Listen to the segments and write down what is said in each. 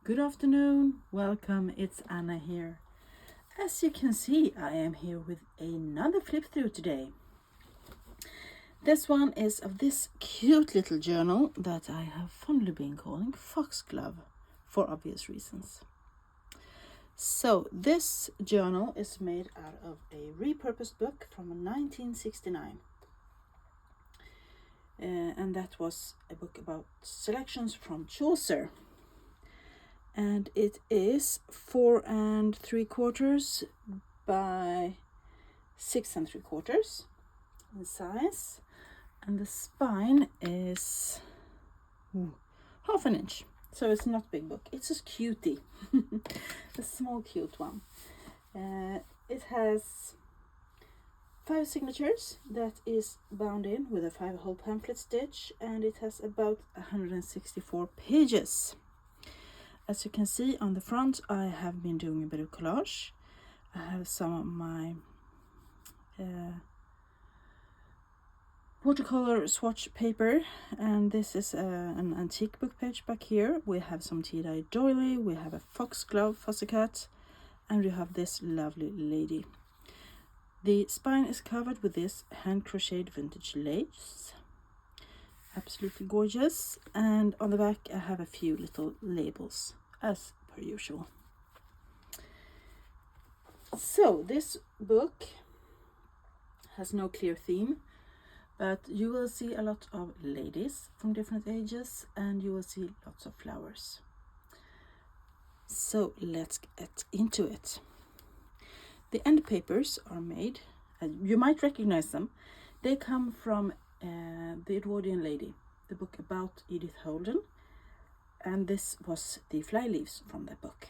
Good afternoon, welcome, it's Anna here. As you can see, I am here with another flip through today. This one is of this cute little journal that I have fondly been calling Foxglove for obvious reasons. So this journal is made out of a repurposed book from 1969. And that was a book about selections from Chaucer. And it is 4 3/4 by 6 3/4 in size, and the spine is half an inch, so it's not a big book. It's a cutie, a small cute one. It has 5 signatures that is bound in with a 5-hole pamphlet stitch, and it has about 164 pages. As you can see on the front, I have been doing a bit of collage. I have some of my watercolor swatch paper, and this is an antique book page back here. We have some tea-dyed doily, we have a foxglove fussy cat, and we have this lovely lady. The spine is covered with this hand crocheted vintage lace. Absolutely gorgeous. And on the back I have a few little labels as per usual. So this book has no clear theme, but you will see a lot of ladies from different ages, and you will see lots of flowers. So let's get into it. The end papers are made, you might recognize them. They come from The Edwardian Lady, the book about Edith Holden, and this was the fly leaves from that book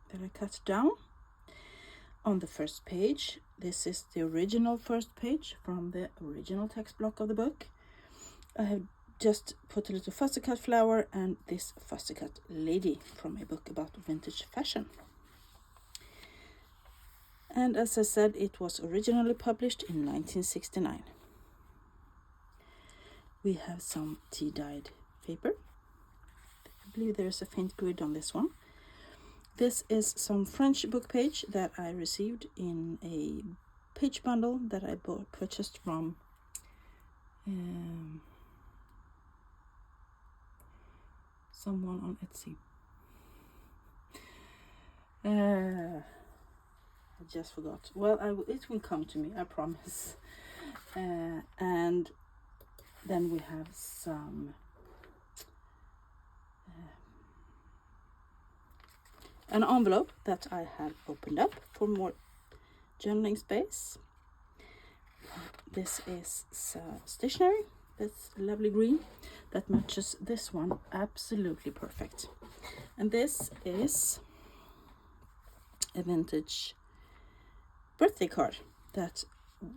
that I cut down. On the first page, this is the original first page from the original text block of the book. I have just put a little fussy cut flower and this fussy cut lady from a book about vintage fashion. And as I said, it was originally published in 1969. We have some tea-dyed paper. I believe there's a faint grid on this one. This is some French book page that I received in a page bundle that I purchased from someone on Etsy. I just forgot. Well, it will come to me, I promise. And then we have some an envelope that I have opened up for more journaling space. This is stationery. That's lovely green that matches this one absolutely perfect. And this is a vintage birthday card that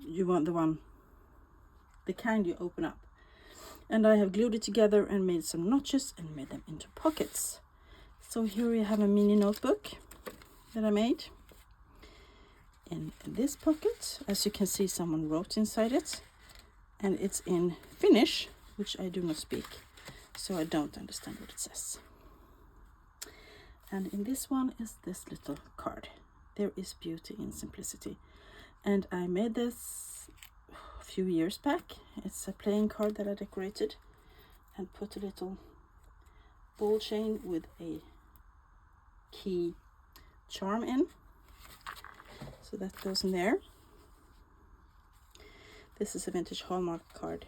you want, the kind you open up. And I have glued it together and made some notches and made them into pockets. So here we have a mini notebook that I made. In this pocket, as you can see, someone wrote inside it, and it's in Finnish, which I do not speak, so I don't understand what it says. And in this one is this little card. There is beauty in simplicity. And I made this a few years back. It's a playing card that I decorated and put a little ball chain with a key charm in. So that goes in there. This is a vintage Hallmark card.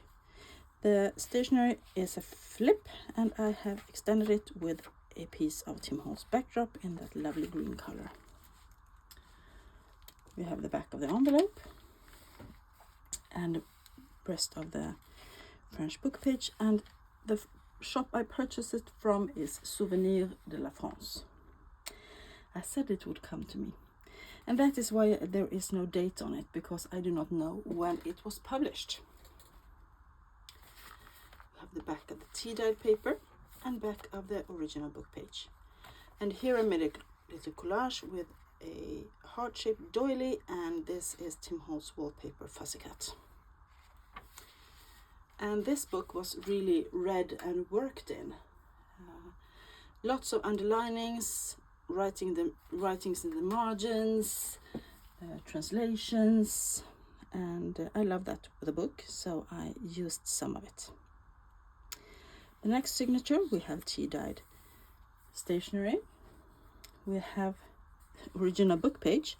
The stationery is a flip, and I have extended it with a piece of Tim Holtz backdrop in that lovely green color. We have the back of the envelope and the rest of the French book page, and the shop I purchased it from is Souvenirs de la France. I said it would come to me, and that is why there is no date on it, because I do not know when it was published. We have the back of the tea-dyed paper and back of the original book page. And here I made a little collage with a heart-shaped doily, and this is Tim Holtz wallpaper fussy cat. And this book was really read and worked in. Lots of underlinings, writings in the margins, translations, and I love that with the book, so I used some of it. The next signature, we have tea-dyed stationery. We have original book page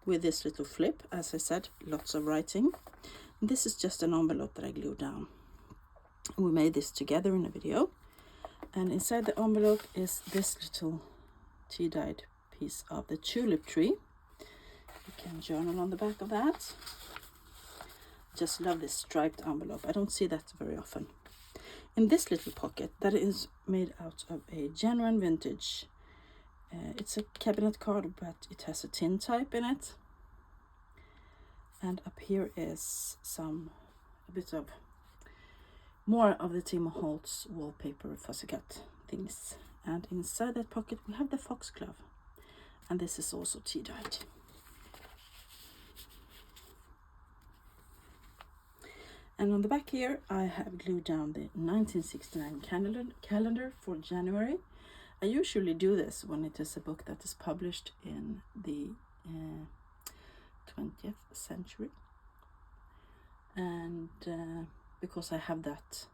with this little flip. As I said, lots of writing. This is just an envelope that I glued down. We made this together in a video, and inside the envelope is this little tea-dyed piece of the tulip tree. You can journal on the back of that. Just love this striped envelope. I don't see that very often. In this little pocket that is made out of a genuine vintage, it's a cabinet card, but it has a tin type in it. And up here is a bit of more of the Tim Holtz wallpaper fussy cut things. And inside that pocket we have the Foxglove, and this is also tea-dyed. And on the back here I have glued down the 1969 calendar for January. I usually do this when it is a book that is published in the 20th century, and because I have that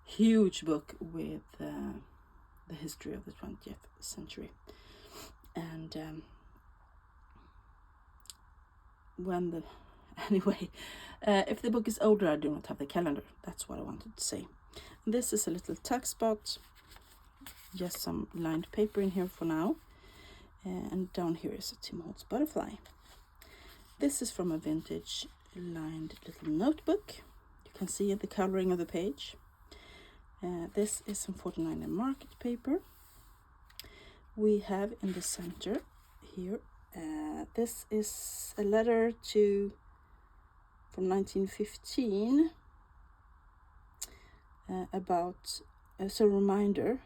huge book with the history of the 20th century, and if the book is older, I do not have the calendar. That's what I wanted to say. This is a little tuck spot, just some lined paper in here for now, and down here is a Tim Holtz butterfly. This is from a vintage lined little notebook. You can see the coloring of the page. This is some 49 market paper. We have in the center here, this is a letter from 1915 about as a reminder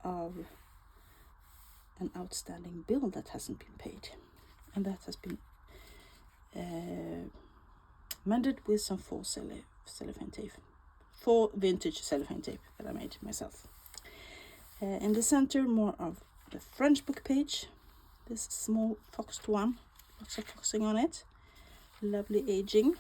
of an outstanding bill that hasn't been paid, and that has been mended with some faux vintage cellophane tape that I made myself. In the center, more of the French book page. This small foxed one, lots of foxing on it, lovely aging.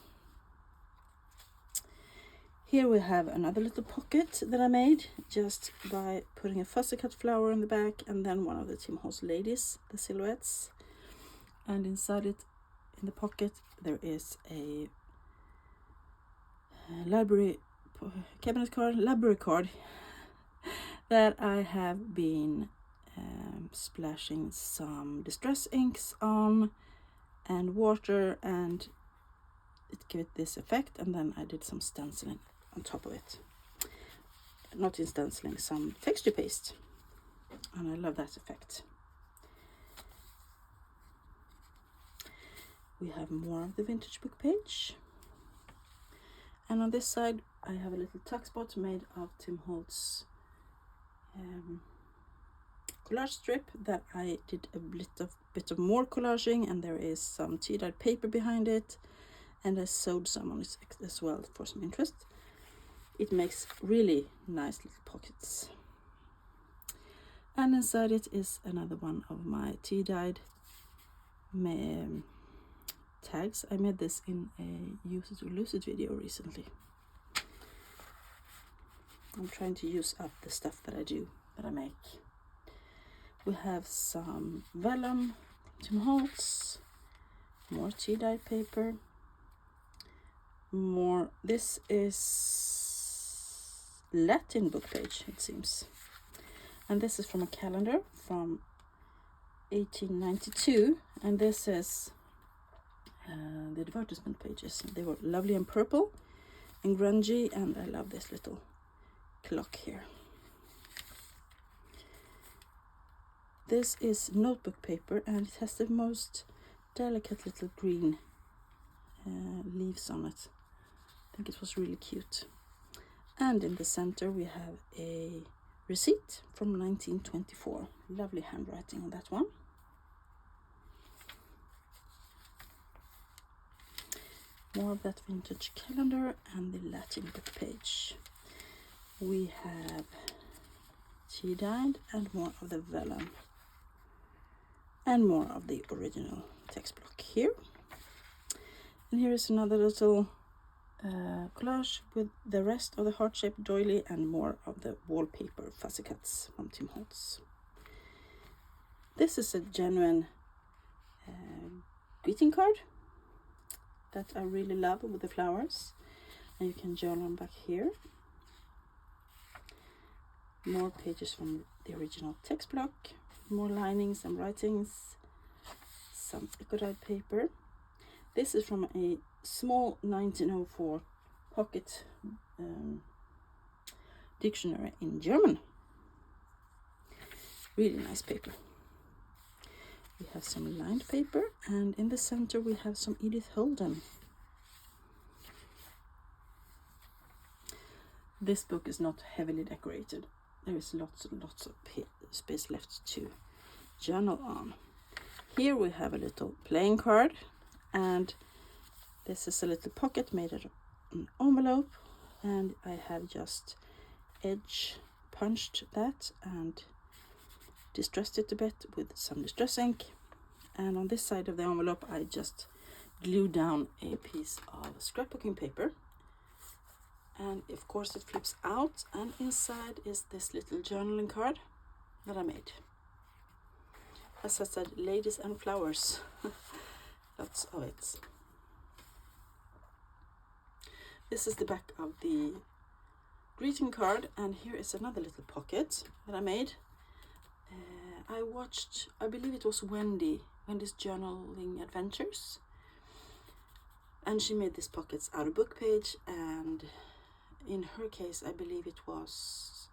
Here we have another little pocket that I made just by putting a fussy cut flower in the back, and then one of the Tim Holtz ladies, the silhouettes. And inside it, in the pocket, there is a library card that I have been splashing some distress inks on and water, and it gave it this effect. And then I did some stenciling on top of it, not in stenciling, some texture paste, and I love that effect. We have more of the vintage book page, and on this side I have a little tuck spot made of Tim Holtz collage strip that I did a bit of more collaging, and there is some tea-dyed paper behind it, and I sewed some on it as well for some interest. It makes really nice little pockets. And inside it is another one of my tea-dyed tags. I made this in a Use It or Lose It video recently. I'm trying to use up the stuff that I make. We have some vellum, Tim Holtz, more tea-dyed paper, more. This is Latin book page, it seems, and this is from a calendar from 1892, and this is the advertisement pages. They were lovely and purple and grungy, and I love this little clock here. This is notebook paper, and it has the most delicate little green leaves on it. I think it was really cute. And in the center we have a receipt from 1924. Lovely handwriting on that one. More of that vintage calendar and the Latin book page. We have tea dyed, and more of the vellum, and more of the original text block here. And here is another little collage with the rest of the heart-shaped doily and more of the wallpaper fussy cuts from Tim Holtz. This is a genuine greeting card that I really love with the flowers, and you can journal them back here. More pages from the original text block, more linings and writings, some eco-dyed paper. This is from a small 1904 pocket dictionary in German. Really nice paper. We have some lined paper, and in the center we have some Edith Holden. This book is not heavily decorated. There is lots and lots of space left to journal on. Here we have a little playing card, and this is a little pocket made out of an envelope, and I have just edge punched that and distressed it a bit with some distress ink, and on this side of the envelope I just glued down a piece of scrapbooking paper, and of course it flips out, and inside is this little journaling card that I made. As I said, ladies and flowers. Lots of it. This is the back of the greeting card, and here is another little pocket that I made. I believe it was Wendy's journaling adventures, and she made these pockets out of book page, and in her case I believe it was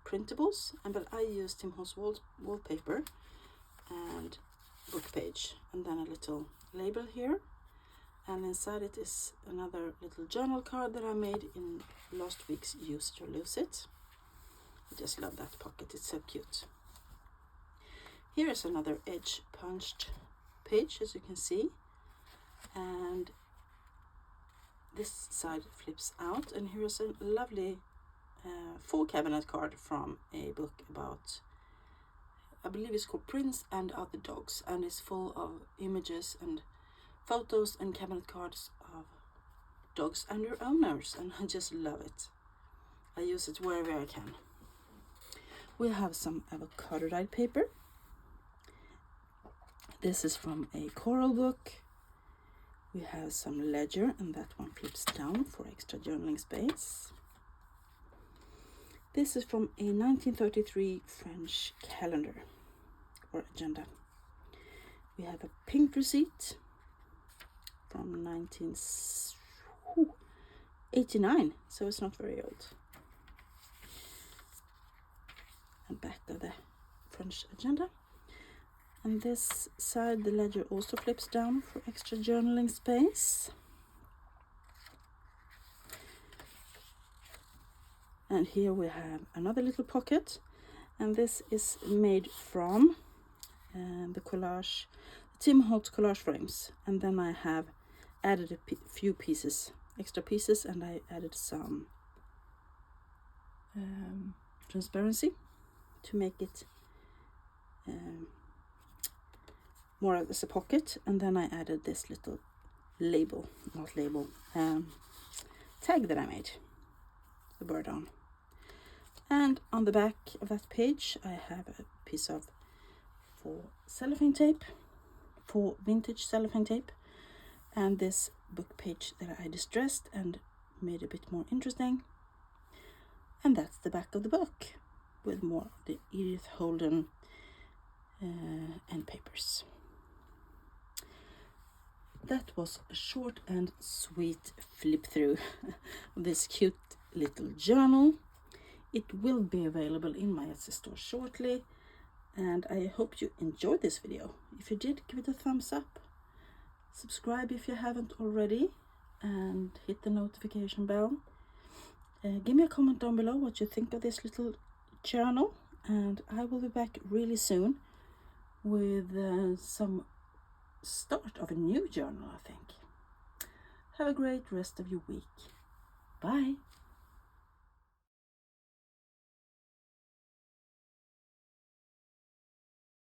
printables, but I used Tim Holtz wallpaper and book page, and then a little label here, and inside it is another little journal card that I made in last week's Use It or Lose It. I just love that pocket, it's so cute. Here is another edge punched page, as you can see, and this side flips out, and here is a lovely full cabinet card from a book about, I believe it's called Prince and Other Dogs, and it's full of images and photos and cabinet cards of dogs and their owners, and I just love it. I use it wherever I can. We have some avocado dyed paper. This is from a choral book. We have some ledger, and that one flips down for extra journaling space. This is from a 1933 French calendar or agenda. We have a pink receipt from 1989, so it's not very old. And back of the French agenda. And this side, the ledger also flips down for extra journaling space. And here we have another little pocket, and this is made from the collage, Tim Holtz collage frames. And then I have added a few pieces, extra pieces, and I added some transparency to make it more as a pocket, and then I added this little tag that I made, the bird on. And on the back of that page I have a piece of vintage cellophane tape, and this book page that I distressed and made a bit more interesting. And that's the back of the book with more of the Edith Holden end papers. That was a short and sweet flip through of this cute little journal. It will be available in my Etsy store shortly, and I hope you enjoyed this video. If you did, give it a thumbs up, subscribe if you haven't already, and hit the notification bell. Give me a comment down below what you think of this little journal, and I will be back really soon with some start of a new journal, I think. Have a great rest of your week. Bye.